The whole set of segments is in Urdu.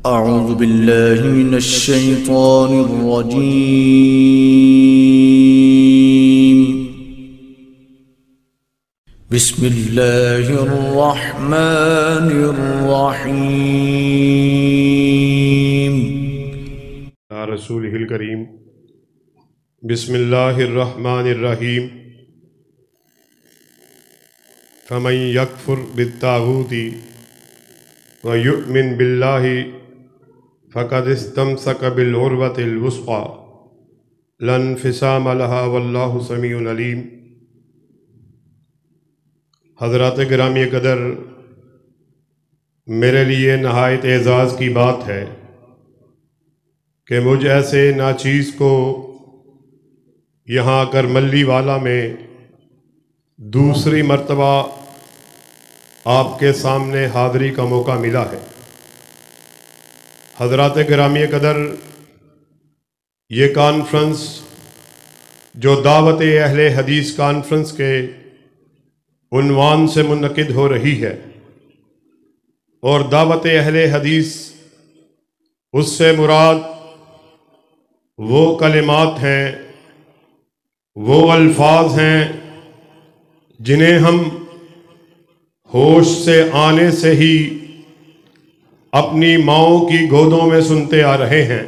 أعوذ بالله من الشيطان الرجيم. بسم الله الرحمن الرحيم. یا رسولہ الکریم. بسم اللہ الرحمن الرحیم. فمن یکفر بالطاغوت ویؤمن باللہ فقد استمسک بالعروۃ الوثقی لا انفصام لها واللہ سمیع علیم. حضرات گرامی قدر، میرے لیے نہایت اعزاز کی بات ہے کہ مجھ ایسے ناچیز کو یہاں کر ملی والا میں دوسری مرتبہ آپ کے سامنے حاضری کا موقع ملا ہے. حضرات گرامی قدر، یہ کانفرنس جو دعوت اہل حدیث کانفرنس کے عنوان سے منعقد ہو رہی ہے، اور دعوت اہل حدیث اس سے مراد وہ کلمات ہیں، وہ الفاظ ہیں جنہیں ہم ہوش سے آنے سے ہی اپنی ماؤں کی گودوں میں سنتے آ رہے ہیں.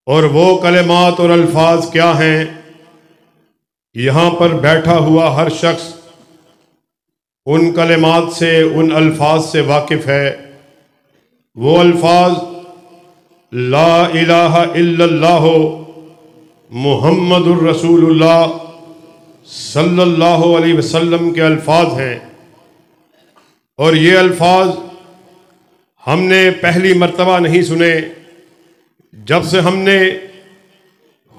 اور وہ کلمات اور الفاظ کیا ہیں؟ یہاں پر بیٹھا ہوا ہر شخص ان کلمات سے، ان الفاظ سے واقف ہے. وہ الفاظ لا الہ الا اللہ محمد الرسول اللہ صلی اللہ علیہ وسلم کے الفاظ ہیں. اور یہ الفاظ ہم نے پہلی مرتبہ نہیں سنے. جب سے ہم نے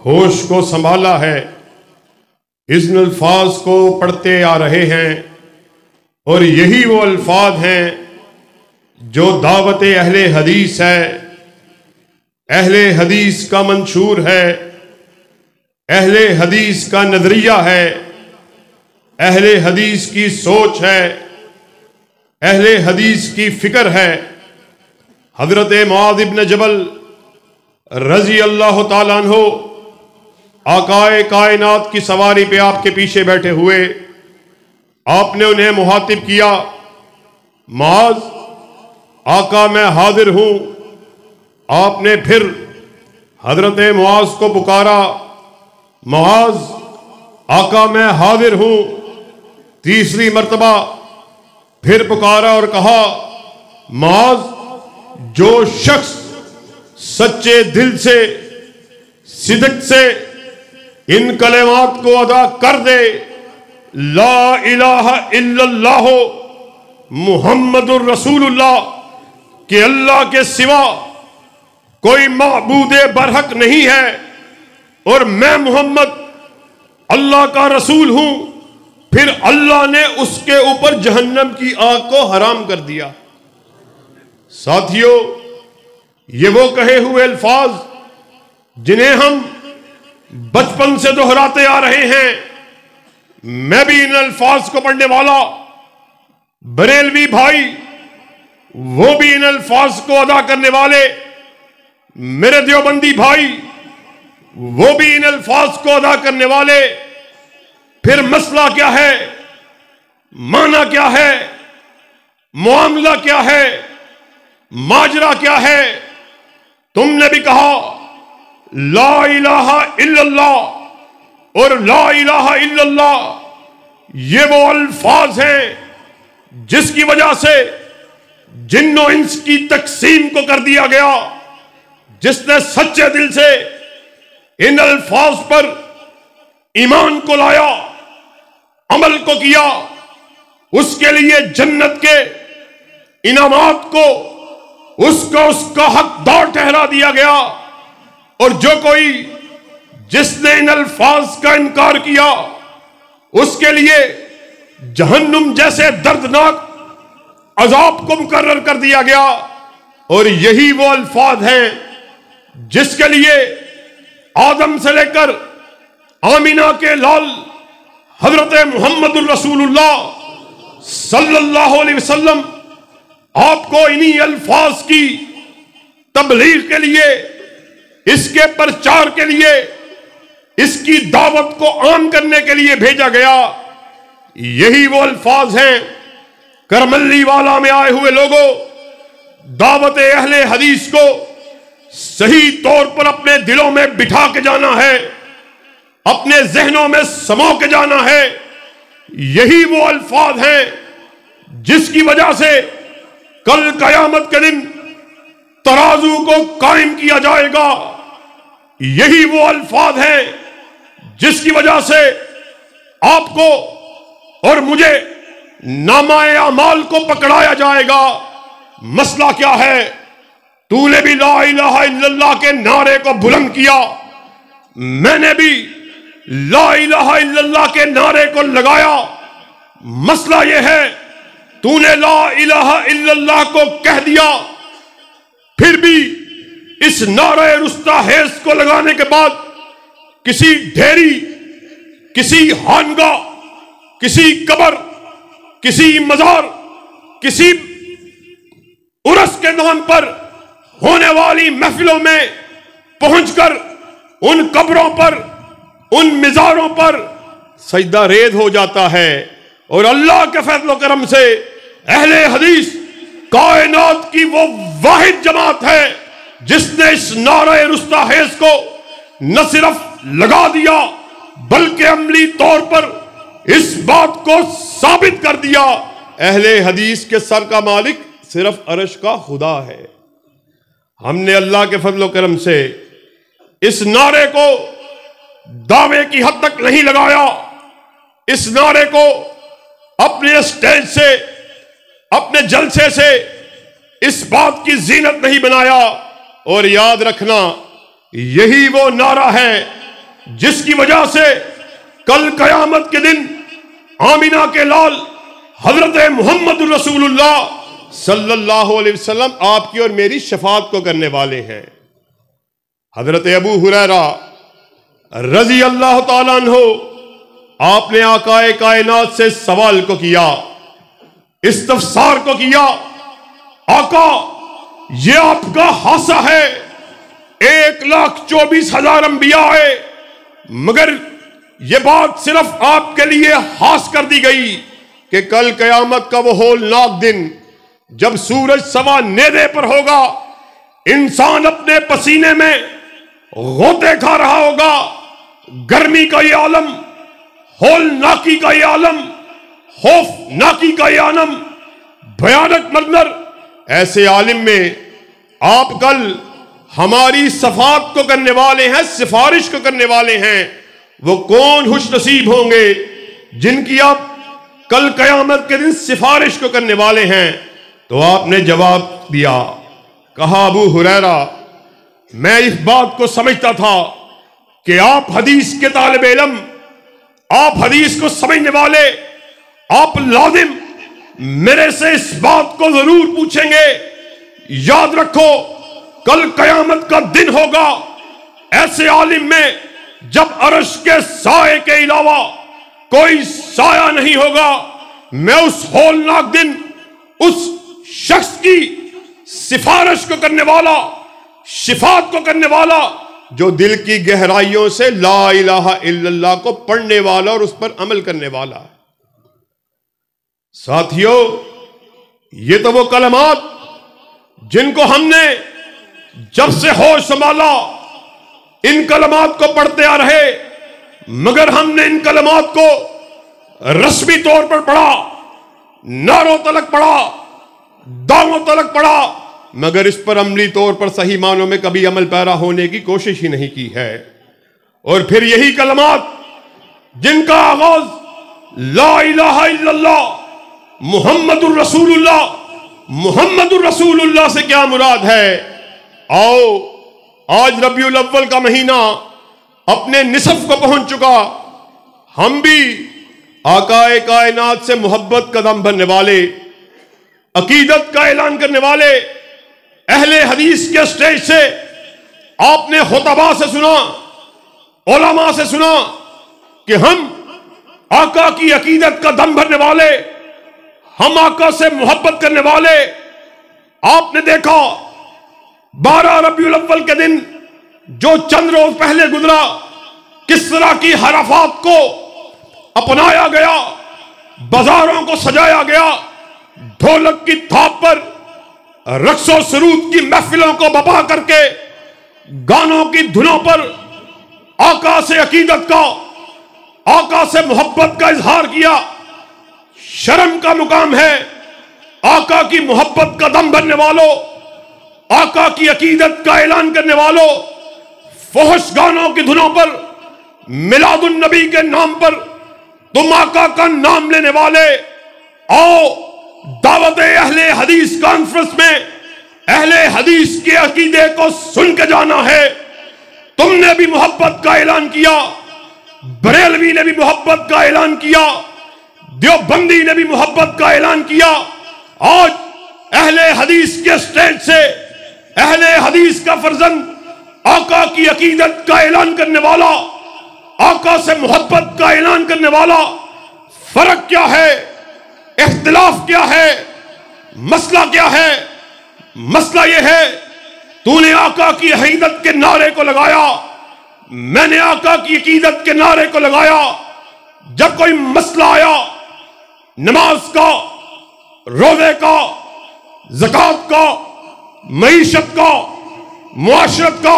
ہوش کو سنبھالا ہے، ان الفاظ کو پڑھتے آ رہے ہیں، اور یہی وہ الفاظ ہیں جو دعوت اہل حدیث ہے، اہل حدیث کا منشور ہے، اہل حدیث کا نظریہ ہے، اہل حدیث کی سوچ ہے، اہل حدیث کی فکر ہے. حضرت معاذ بن جبل رضی اللہ تعالیٰ عنہ آقائے کائنات کی سواری پہ آپ کے پیچھے بیٹھے ہوئے، آپ نے انہیں مخاطب کیا، معاذ آقا میں حاضر ہوں. آپ نے پھر حضرت معاذ کو پکارا، معاذ آقا میں حاضر ہوں. تیسری مرتبہ پھر پکارا اور کہا، معاذ جو شخص سچے دل سے، صدق سے ان کلمات کو ادا کر دے، لا الہ الا اللہ محمد الرسول اللہ، کہ اللہ کے سوا کوئی معبود برحق نہیں ہے، اور میں محمد اللہ کا رسول ہوں، پھر اللہ نے اس کے اوپر جہنم کی آگ کو حرام کر دیا. ساتھیو، یہ وہ کہے ہوئے الفاظ جنہیں ہم بچپن سے دہراتے آ رہے ہیں. میں بھی ان الفاظ کو پڑھنے والا بریلوی بھائی، وہ بھی ان الفاظ کو ادا کرنے والے میرے دیوبندی بھائی، وہ بھی ان الفاظ کو ادا کرنے والے. پھر مسئلہ کیا ہے، معنی کیا ہے، معاملہ کیا ہے، ماجرا کیا ہے؟ تم نے بھی کہا لا الہ الا اللہ، اور لا الہ الا اللہ یہ وہ الفاظ ہیں جس کی وجہ سے جن و انس کی تقسیم کو کر دیا گیا. جس نے سچے دل سے ان الفاظ پر ایمان کو لایا، عمل کو کیا، اس کے لیے جنت کے انعامات کو اس کا حقدار ٹھہرا دیا گیا. اور جو کوئی جس نے ان الفاظ کا انکار کیا، اس کے لیے جہنم جیسے دردناک عذاب کو مقرر کر دیا گیا. اور یہی وہ الفاظ ہیں جس کے لیے آدم سے لے کر آمینہ کے لال حضرت محمد الرسول اللہ صلی اللہ علیہ وسلم آپ کو انہی الفاظ کی تبلیغ کے لیے، اس کے پرچار کے لیے، اس کی دعوت کو عام کرنے کے لیے بھیجا گیا۔ یہی وہ الفاظ ہیں، کرملی والا میں آئے ہوئے لوگوں، دعوت اہل حدیث کو صحیح طور پر اپنے دلوں میں بٹھا کے جانا ہے، اپنے ذہنوں میں سمو کے جانا ہے۔ یہی وہ الفاظ ہیں جس کی وجہ سے کل قیامت کے دن ترازو کو قائم کیا جائے گا۔ یہی وہ الفاظ ہیں جس کی وجہ سے آپ کو اور مجھے نامہ اعمال کو پکڑایا جائے گا۔ مسئلہ کیا ہے؟ تو نے بھی لا الہ الا اللہ کے نعرے کو بلند کیا، میں نے بھی لا الہ الا اللہ کے نعرے کو لگایا۔ مسئلہ یہ ہے، تو نے لا الہ الا اللہ کو کہہ دیا، پھر بھی اس نعرہ رستاخیز کو لگانے کے بعد کسی ڈھیری، کسی خانقاہ، کسی قبر، کسی مزار، کسی عرس کے نام پر ہونے والی محفلوں میں پہنچ کر ان قبروں پر، ان مزاروں پر سجدہ ریز ہو جاتا ہے۔ اور اللہ کے فضل و کرم سے اہل حدیث کائنات کی وہ واحد جماعت ہے جس نے اس نعرہ رستاخیز کو نہ صرف لگا دیا بلکہ عملی طور پر اس بات کو ثابت کر دیا، اہل حدیث کے سر کا مالک صرف عرش کا خدا ہے۔ ہم نے اللہ کے فضل و کرم سے اس نعرے کو دعوے کی حد تک نہیں لگایا، اس نعرے کو اپنے اسٹیج سے، اپنے جلسے سے اس بات کی زینت نہیں بنایا۔ اور یاد رکھنا، یہی وہ نعرہ ہے جس کی وجہ سے کل قیامت کے دن آمینہ کے لال حضرت محمد رسول اللہ صلی اللہ علیہ وسلم آپ کی اور میری شفاعت کو کرنے والے ہیں۔ حضرت ابو ہریرہ رضی اللہ تعالیٰ عنہ، آپ نے آقا کائنات سے سوال کو کیا، استفسار کو کیا، آقا یہ آپ کا خاصہ ہے، 1,24,000 انبیاء ہے، مگر یہ بات صرف آپ کے لیے خاص کر دی گئی کہ کل قیامت کا وہ ہولناک دن جب سورج سوا نیزے پر ہوگا، انسان اپنے پسینے میں غوطے کھا رہا ہوگا، گرمی کا یہ عالم، ہولناکی کا یہ عالم، خوفناکی کا یہ عالم، بھیانک منظر، ایسے عالم میں آپ کل ہماری شفاعت کو کرنے والے ہیں، سفارش کو کرنے والے ہیں۔ وہ کون خوش نصیب ہوں گے جن کی آپ کل قیامت کے دن سفارش کو کرنے والے ہیں؟ تو آپ نے جواب دیا، کہا ابو ہریرہ میں اس بات کو سمجھتا تھا کہ آپ حدیث کے طالب علم، آپ حدیث کو سمجھنے والے، آپ لازم میرے سے اس بات کو ضرور پوچھیں گے۔ یاد رکھو کل قیامت کا دن ہوگا ایسے عالم میں جب عرش کے سائے کے علاوہ کوئی سایہ نہیں ہوگا۔ میں اس ہولناک دن اس شخص کی سفارش کو کرنے والا، شفاعت کو کرنے والا جو دل کی گہرائیوں سے لا الہ الا اللہ کو پڑھنے والا اور اس پر عمل کرنے والا ہے۔ ساتھیو، یہ تو وہ کلمات جن کو ہم نے جب سے ہوش سنبھالا ان کلمات کو پڑھتے آ رہے، مگر ہم نے ان کلمات کو رسمی طور پر پڑھا، نعروں تلک پڑھا، دعووں تلک پڑھا، مگر اس پر عملی طور پر صحیح معنوں میں کبھی عمل پیرا ہونے کی کوشش ہی نہیں کی ہے۔ اور پھر یہی کلمات جن کا آغاز لا الہ الا اللہ محمد الرسول اللہ، محمد الرسول اللہ سے کیا مراد ہے؟ آؤ، آج ربیع الاول کا مہینہ اپنے نصف کو پہنچ چکا، ہم بھی آقا کائنات سے محبت کا دم بھرنے والے، عقیدت کا اعلان کرنے والے، اہل حدیث کے اسٹیج سے آپ نے خطباء سے سنا، علماء سے سنا کہ ہم آقا کی عقیدت کا دم بھرنے والے، ہم آقا سے محبت کرنے والے۔ آپ نے دیکھا 12 ربیع الاول کے دن جو چند روز پہلے گزرا، کس طرح کی حرفات کو اپنایا گیا، بازاروں کو سجایا گیا، ڈھولک کی تھاپ پر رقص و سرود کی محفلوں کو بپا کر کے گانوں کی دھنوں پر آقا سے عقیدت کا، آقا سے محبت کا اظہار کیا۔ شرم کا مقام ہے آقا کی محبت کا دم بننے والوں، آقا کی عقیدت کا اعلان کرنے والوں، فحش گانوں کی دھنوں پر، میلاد النبی کے نام پر تم آقا کا نام لینے والے، آؤ دعوت اہل حدیث کانفرنس میں اہل حدیث کے عقیدے کو سن کے جانا ہے۔ تم نے بھی محبت کا اعلان کیا، بریلوی نے بھی محبت کا اعلان کیا، دیوبندی نے بھی محبت کا اعلان کیا۔ آج اہل حدیث کے سٹیج سے اہل حدیث کا فرزند، آقا کی عقیدت کا اعلان کرنے والا، آقا سے محبت کا اعلان کرنے والا، فرق کیا ہے، اختلاف کیا ہے، مسئلہ کیا ہے؟ مسئلہ یہ ہے تو نے آقا کی عقیدت کے نعرے کو لگایا، میں نے آقا کی عقیدت کے نعرے کو لگایا۔ جب کوئی مسئلہ آیا نماز کا، روزے کا، زکوٰۃ کا، معیشت کا، معاشرت کا،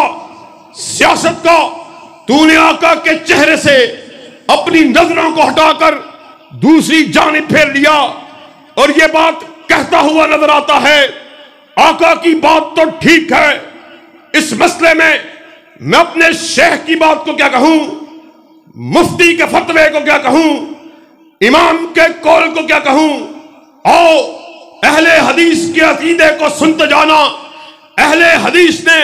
سیاست کا، تو نے آقا کے چہرے سے اپنی نظروں کو ہٹا کر دوسری جانب پھیر لیا اور یہ بات کہتا ہوا نظر آتا ہے، آقا کی بات تو ٹھیک ہے، اس مسئلے میں میں اپنے شیخ کی بات کو کیا کہوں، مفتی کے فتوے کو کیا کہوں، امام کے قول کو کیا کہوں؟ آؤ اہل حدیث کے عقیدے کو سنتے جانا۔ اہل حدیث نے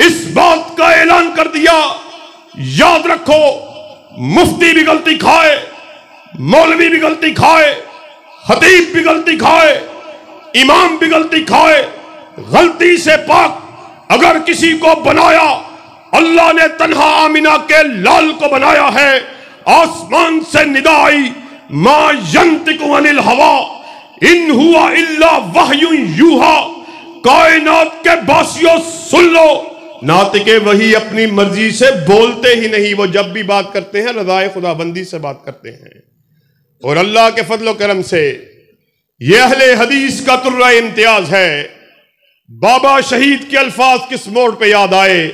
اس بات کا اعلان کر دیا، یاد رکھو مفتی بھی غلطی کھائے، مولوی بھی غلطی کھائے، خطیب بھی غلطی کھائے، امام بھی غلطی کھائے، غلطی سے پاک اگر کسی کو بنایا، اللہ نے تنہا آمینہ کے لال کو بنایا ہے۔ آسمان سے ندا آئی، ما ینطق عن الہوی ان ہوا الا وحی یوحی، کائنات کے باسیوں سن لو، ناطق وحی اپنی مرضی سے بولتے ہی نہیں، وہ جب بھی بات کرتے ہیں رضائے خدا بندی سے بات کرتے ہیں۔ اور اللہ کے فضل و کرم سے یہ اہل حدیث کا ترہ امتیاز ہے۔ بابا شہید کے الفاظ کس موڑ پہ یاد آئے؟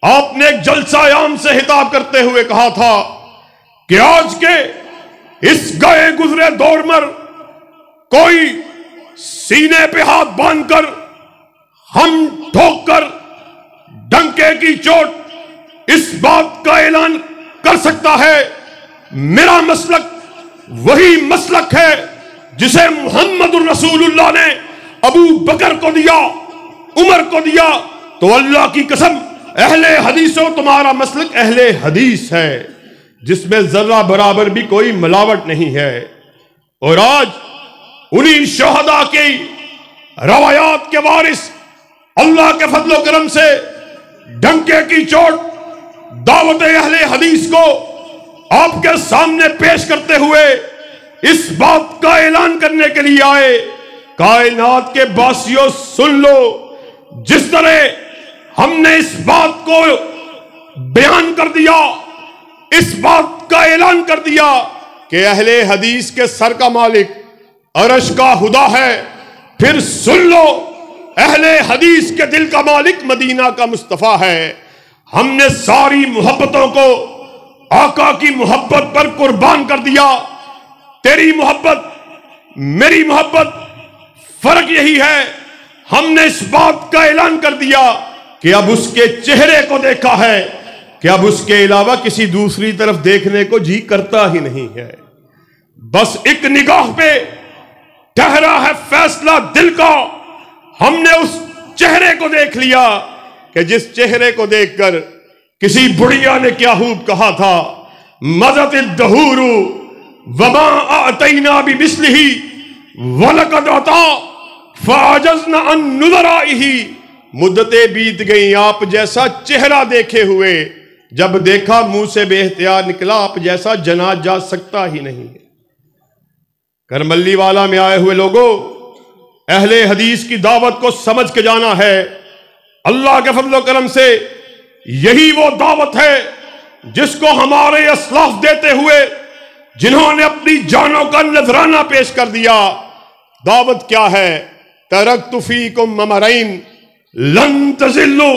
آپ نے ایک جلسہ عام سے خطاب کرتے ہوئے کہا تھا کہ آج کے اس گئے گزرے دور میں کوئی سینے پہ ہاتھ باندھ کر، ہم ٹھوک کر، ڈنکے کی چوٹ اس بات کا اعلان کر سکتا ہے میرا مسلک وہی مسلک ہے جسے محمد الرسول اللہ نے ابو بکر کو دیا، عمر کو دیا۔ تو اللہ کی قسم اہل حدیثوں تمہارا مسلک اہل حدیث ہے جس میں ذرہ برابر بھی کوئی ملاوٹ نہیں ہے۔ اور آج انہی شہداء کی روایات کے وارث اللہ کے فضل و کرم سے ڈنکے کی چوٹ دعوت اہل حدیث کو آپ کے سامنے پیش کرتے ہوئے اس بات کا اعلان کرنے کے لیے آئے، کائنات کے باسیوں سن لو، جس طرح ہم نے اس بات کو بیان کر دیا، اس بات کا اعلان کر دیا کہ اہل حدیث کے سر کا مالک عرش کا خدا ہے، پھر سن لو اہل حدیث کے دل کا مالک مدینہ کا مصطفیٰ ہے۔ ہم نے ساری محبتوں کو آقا کی محبت پر قربان کر دیا۔ تیری محبت، میری محبت، فرق یہی ہے، ہم نے اس بات کا اعلان کر دیا کہ اب اس کے چہرے کو دیکھا ہے کہ اب اس کے علاوہ کسی دوسری طرف دیکھنے کو جی کرتا ہی نہیں ہے۔ بس ایک نگاہ پہ ٹھہرا ہے فیصلہ دل کا۔ ہم نے اس چہرے کو دیکھ لیا کہ جس چہرے کو دیکھ کر کسی بڑھیا نے کیا خوب کہا تھا، مزت الدہور وما اعطینا بمثلہ ولقد عطا فعجزنا عن نظرائہ۔ مدتیں بیت گئیں آپ جیسا چہرہ دیکھے ہوئے، جب دیکھا منہ سے بے اختیار نکلا آپ جیسا جنا جا سکتا ہی نہیں۔ کرملی والا میں آئے ہوئے لوگوں، اہل حدیث کی دعوت کو سمجھ کے جانا ہے۔ اللہ کے فضل و کرم سے یہی وہ دعوت ہے جس کو ہمارے اسلاف دیتے ہوئے جنہوں نے اپنی جانوں کا نذرانہ پیش کر دیا. دعوت کیا ہے؟ ترکت فیکم امرین لن تضلوا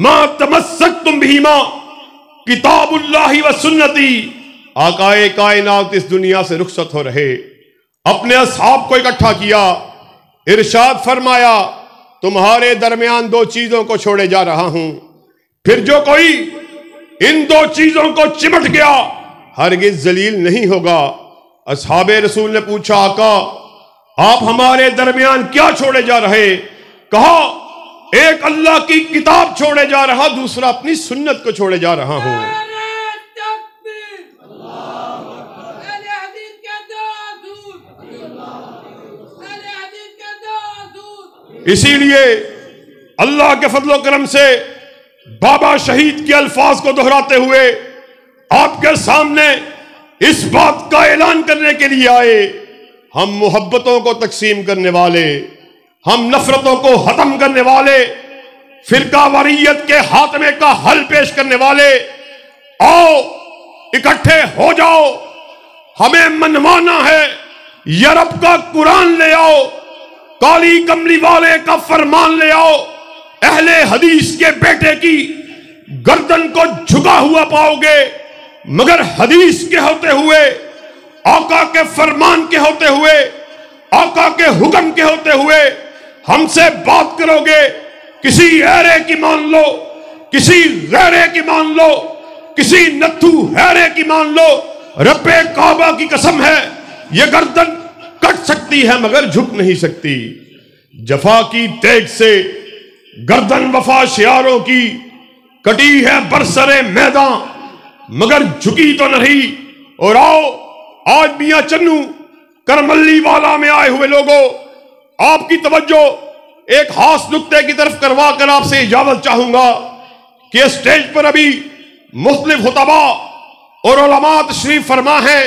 ما تمسکتم بہما کتاب اللہ و سنتی. آقائے کائنات اس دنیا سے رخصت ہو رہے، اپنے اصحاب کو اکٹھا کیا، ارشاد فرمایا تمہارے درمیان دو چیزوں کو چھوڑے جا رہا ہوں، پھر جو کوئی ان دو چیزوں کو چمٹ گیا ہرگز ذلیل نہیں ہوگا. اصحاب رسول نے پوچھا آقا آپ ہمارے درمیان کیا چھوڑے جا رہے؟ کہا ایک اللہ کی کتاب چھوڑے جا رہا، دوسرا اپنی سنت کو چھوڑے جا رہا ہوں. اسی لیے اللہ کے فضل و کرم سے بابا شہید کے الفاظ کو دہراتے ہوئے آپ کے سامنے اس بات کا اعلان کرنے کے لیے آئے، ہم محبتوں کو تقسیم کرنے والے، ہم نفرتوں کو ختم کرنے والے، فرقہ واریت کے خاتمے کا حل پیش کرنے والے، آؤ اکٹھے ہو جاؤ، ہمیں منوانا ہے، یورپ کا قرآن لے آؤ، کالی کملی والے کا فرمان لے آؤ، اہل حدیث کے بیٹے کی گردن کو جھکا ہوا پاؤ گے، مگر حدیث کے ہوتے ہوئے، آقا کے فرمان کے ہوتے ہوئے، آقا کے حکم کے ہوتے ہوئے ہم سے بات کرو گے، کسی ایرے کی مان لو، کسی غیرے کی مان لو، کسی نتھو ہیرے کی مان لو، رب کعبہ کی قسم ہے یہ گردن کٹ سکتی ہے مگر جھک نہیں سکتی. جفا کی تیگ سے گردن وفا شیاروں کی کٹی ہے برسرے میدان مگر جھکی تو نہیں. اور آؤ آج میاں چنو کرملی والا میں آئے ہوئے لوگوں، آپ کی توجہ ایک خاص نقطے کی طرف کروا کر آپ سے اجازت چاہوں گا کہ اسٹیج پر ابھی مختلف خطبہ اور علماء تشریف فرما ہیں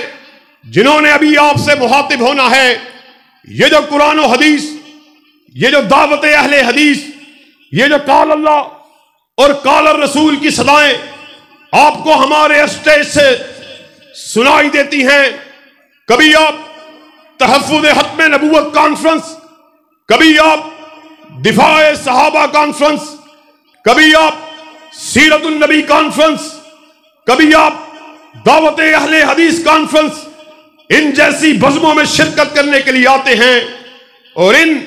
جنہوں نے ابھی آپ سے مخاطب ہونا ہے. یہ جو قرآن و حدیث، یہ جو دعوت اہل حدیث، یہ جو قال اللہ اور قال الرسول کی صدائیں آپ کو ہمارے اسٹیج سے سنائی دیتی ہیں، کبھی آپ تحفظ ختم نبوت کانفرنس، کبھی آپ دفاع صحابہ کانفرنس، کبھی آپ سیرت النبی کانفرنس، کبھی آپ دعوت اہل حدیث کانفرنس، ان جیسی بزموں میں شرکت کرنے کے لیے آتے ہیں. اور ان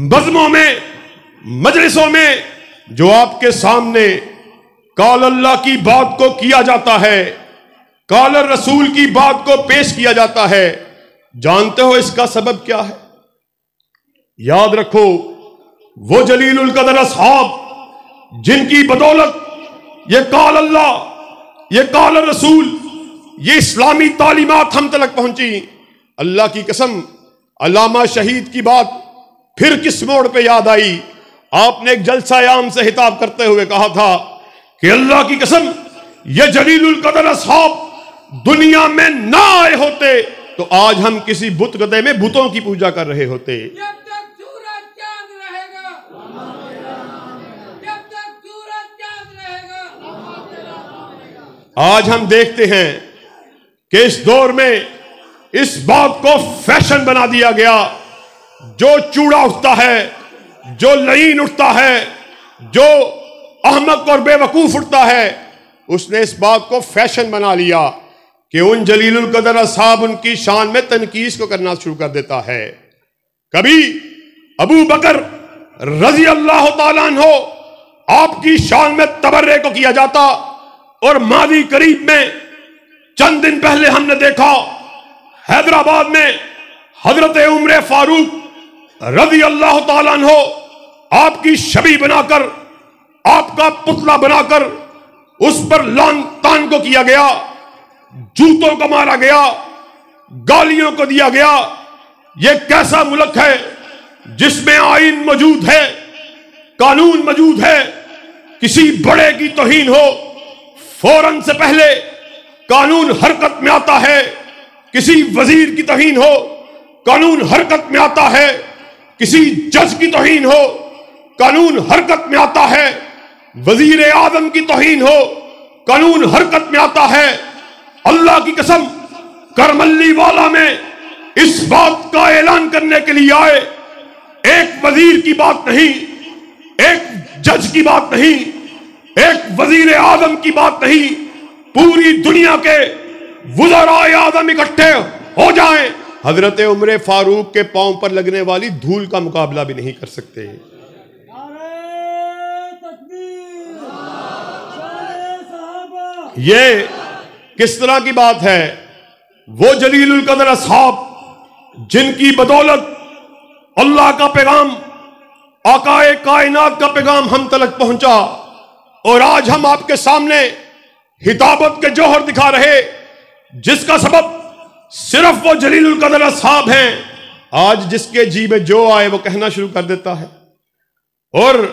بزموں میں، مجلسوں میں جو آپ کے سامنے قال اللہ کی بات کو کیا جاتا ہے، قال الرسول کی بات کو پیش کیا جاتا ہے، جانتے ہو اس کا سبب کیا ہے؟ یاد رکھو وہ جلیل القدر اصحاب جن کی بدولت یہ قال اللہ، یہ قال الرسول، یہ اسلامی تعلیمات ہم تلک پہنچی. اللہ کی قسم علامہ شہید کی بات پھر کس موڑ پہ یاد آئی؟ آپ نے ایک جلسہ عام سے خطاب کرتے ہوئے کہا تھا کہ اللہ کی قسم یہ جلیل القدر اصحاب دنیا میں نہ آئے ہوتے تو آج ہم کسی بت گدے میں بتوں کی پوجا کر رہے ہوتے. جب تک سورج چاند رہے گا، جب تک سورج چاند رہے گا. آج ہم دیکھتے ہیں کہ اس دور میں اس بات کو فیشن بنا دیا گیا، جو چوڑا اٹھتا ہے، جو لعین اٹھتا ہے، جو احمق اور بے وقوف اٹھتا ہے، اس نے اس بات کو فیشن بنا لیا کہ ان جلیل القدر اصحاب ان کی شان میں تنقیص کو کرنا شروع کر دیتا ہے. کبھی ابو بکر رضی اللہ تعالیٰ عنہ آپ کی شان میں تبرے کو کیا جاتا، اور ماضی قریب میں چند دن پہلے ہم نے دیکھا حیدرآباد میں حضرت عمر فاروق رضی اللہ تعالیٰ عنہ آپ کی شبیہ بنا کر، آپ کا پتلا بنا کر اس پر لان تان کو کیا گیا، جوتوں کو مارا گیا، گالیوں کو دیا گیا. یہ کیسا ملک ہے جس میں آئین موجود ہے، قانون موجود ہے، کسی بڑے کی توہین ہو فوراً سے پہلے قانون حرکت میں آتا ہے، کسی وزیر کی توہین ہو قانون حرکت میں آتا ہے، کسی جج کی توہین ہو قانون حرکت میں آتا ہے، وزیر اعظم کی توہین ہو قانون حرکت میں آتا ہے۔ اللہ کی قسم کرملی والا میں اس بات کا اعلان کرنے کے لیے آئے، ایک وزیر کی بات نہیں، ایک جج کی بات نہیں، ایک وزیر اعظم کی بات نہیں، پوری دنیا کے وزراء اعظم اکٹھے ہو جائیں، حضرت عمر فاروق کے پاؤں پر لگنے والی دھول کا مقابلہ بھی نہیں کر سکتے۔ یہ کس طرح کی بات ہے؟ وہ جلیل القدر اصحاب جن کی بدولت اللہ کا پیغام، آقائے کائنات کا پیغام ہم تلک پہنچا، اور آج ہم آپ کے سامنے خطابت کے جوہر دکھا رہے، جس کا سبب صرف وہ جلیل القدر اصحاب ہیں۔ آج جس کے جی میں جو آئے وہ کہنا شروع کر دیتا ہے، اور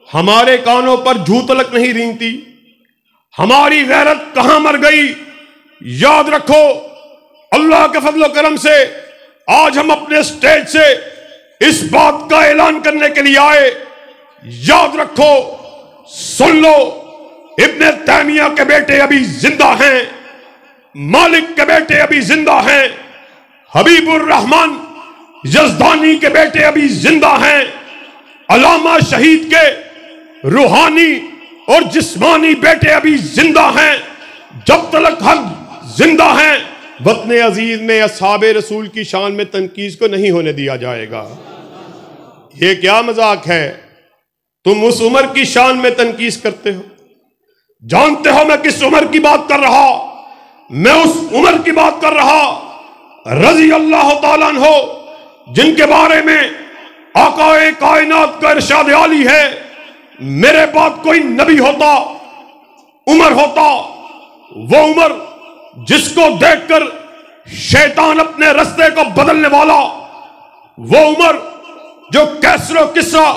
ہمارے کانوں پر جھو تلک نہیں رینگتی۔ ہماری غیرت کہاں مر گئی؟ یاد رکھو، اللہ کے فضل و کرم سے آج ہم اپنے سٹیج سے اس بات کا اعلان کرنے کے لیے آئے، یاد رکھو، سن لو، ابن تیمیہ کے بیٹے ابھی زندہ ہیں، مالک کے بیٹے ابھی زندہ ہیں، حبیب الرحمن یزدانی کے بیٹے ابھی زندہ ہیں، علامہ شہید کے روحانی اور جسمانی بیٹے ابھی زندہ ہیں۔ جب تلک ہم زندہ ہیں، وطن عزیز میں اصحاب رسول کی شان میں تنقید کو نہیں ہونے دیا جائے گا۔ یہ کیا مذاق ہے؟ تم اس عمر کی شان میں تنقید کرتے ہو، جانتے ہو میں کس عمر کی بات کر رہا؟ میں اس عمر کی بات کر رہا رضی اللہ تعالیٰ عنہ، جن کے بارے میں آقائے کائنات کا ارشاد عالی ہے، میرے بعد کوئی نبی ہوتا عمر ہوتا، وہ عمر جس کو دیکھ کر شیطان اپنے رستے کو بدلنے والا، وہ عمر جو کیسر و کسرا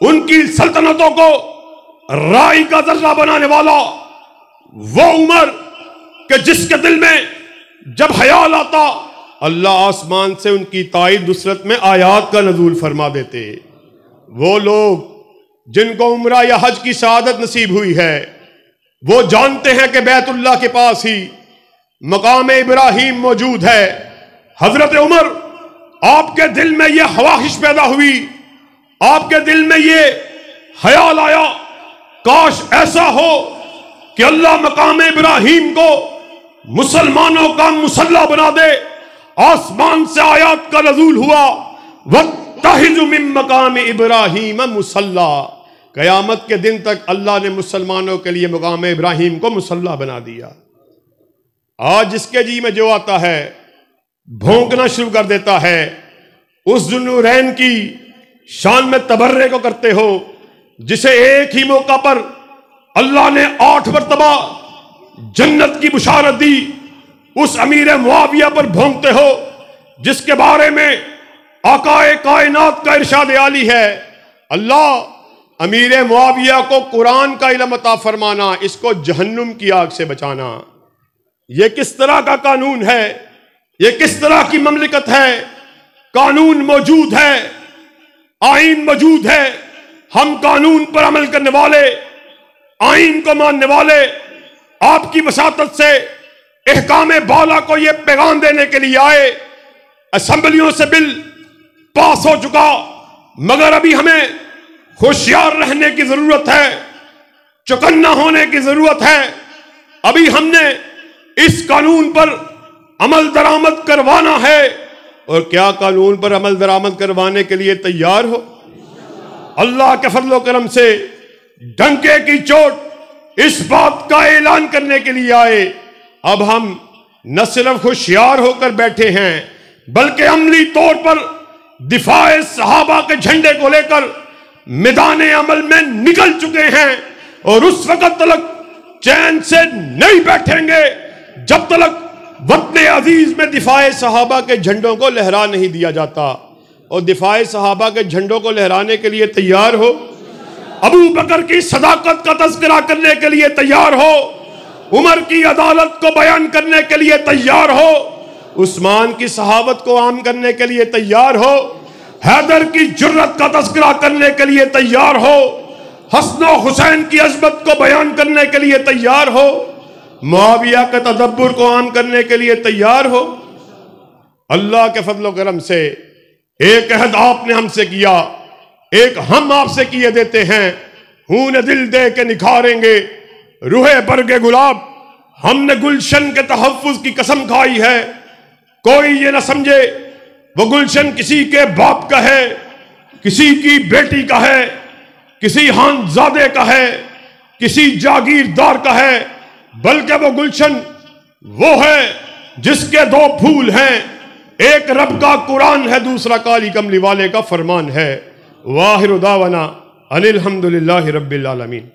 ان کی سلطنتوں کو رائی کا ذرہ بنانے والا، وہ عمر کہ جس کے دل میں جب خیال آتا اللہ آسمان سے ان کی تائید نصرت میں آیات کا نزول فرما دیتے۔ وہ لوگ جن کو عمرہ یا حج کی سعادت نصیب ہوئی ہے، وہ جانتے ہیں کہ بیت اللہ کے پاس ہی مقام ابراہیم موجود ہے۔ حضرت عمر، آپ کے دل میں یہ خواہش پیدا ہوئی، آپ کے دل میں یہ خیال آیا، کاش ایسا ہو کہ اللہ مقام ابراہیم کو مسلمانوں کا مصلی بنا دے۔ آسمان سے آیات کا نزول ہوا، وَاتَّخِذُ مِن مَّقَامِ إِبْرَاهِيمَ مُصَلَّى۔ قیامت کے دن تک اللہ نے مسلمانوں کے لیے مقام ابراہیم کو مصلی بنا دیا۔ آج جس کے جی میں جو آتا ہے بھونکنا شروع کر دیتا ہے، اس ذوالنورین کی شان میں تبرے کو کرتے ہو، جسے ایک ہی موقع پر اللہ نے 8 مرتبہ جنت کی بشارت دی، اس امیر معاویہ پر بھونکتے ہو، جس کے بارے میں آقائے کائنات کا ارشاد عالی ہے، اللہ امیر معاویہ کو قرآن کا علم عطا فرمانا، اس کو جہنم کی آگ سے بچانا۔ یہ کس طرح کا قانون ہے؟ یہ کس طرح کی مملکت ہے؟ قانون موجود ہے، آئین موجود ہے، ہم قانون پر عمل کرنے والے، آئین کو ماننے والے، آپ کی وساطت سے احکام بالا کو یہ پیغام دینے کے لیے آئے۔ اسمبلیوں سے بل پاس ہو چکا، مگر ابھی ہمیں ہوشیار رہنے کی ضرورت ہے، چوکنا ہونے کی ضرورت ہے۔ ابھی ہم نے اس قانون پر عمل درآمد کروانا ہے، اور کیا قانون پر عمل درآمد کروانے کے لیے تیار ہو؟ اللہ کے فضل و کرم سے ڈنکے کی چوٹ اس بات کا اعلان کرنے کے لیے آئے۔ اب ہم نہ صرف ہوشیار ہو کر بیٹھے ہیں، بلکہ عملی طور پر دفاع صحابہ کے جھنڈے کو لے کر میدان عمل میں نکل چکے ہیں، اور اس وقت تلک چین سے نہیں بیٹھیں گے جب تلک وطن عزیز میں دفاع صحابہ کے جھنڈوں کو لہرا نہیں دیا جاتا۔ اور دفاع صحابہ کے جھنڈوں کو لہرانے کے لیے تیار ہو، ابو بکر کی صداقت کا تذکرہ کرنے کے لیے تیار ہو، عمر کی عدالت کو بیان کرنے کے لیے تیار ہو، عثمان کی صحابت کو عام کرنے کے لیے تیار ہو، حیدر کی جرت کا تذکرہ کرنے کے لیے تیار ہو، حسن و حسین کی عظمت کو بیان کرنے کے لیے تیار ہو، معاویہ کے تدبر کو عام کرنے کے لیے تیار ہو۔ اللہ کے فضل و کرم سے ایک عہد آپ نے ہم سے کیا، ایک ہم آپ سے کیے دیتے ہیں، خون دل دے کے نکھاریں گے روح برگ گلاب۔ ہم نے گلشن کے تحفظ کی قسم کھائی ہے، کوئی یہ نہ سمجھے وہ گلشن کسی کے باپ کا ہے، کسی کی بیٹی کا ہے، کسی خانزادے کا ہے، کسی جاگیردار کا ہے، بلکہ وہ گلشن وہ ہے جس کے دو پھول ہیں، ایک رب کا قرآن ہے، دوسرا کالی کملی والے کا فرمان ہے۔ واخر دعوانا ان الحمد للہ رب العالمین۔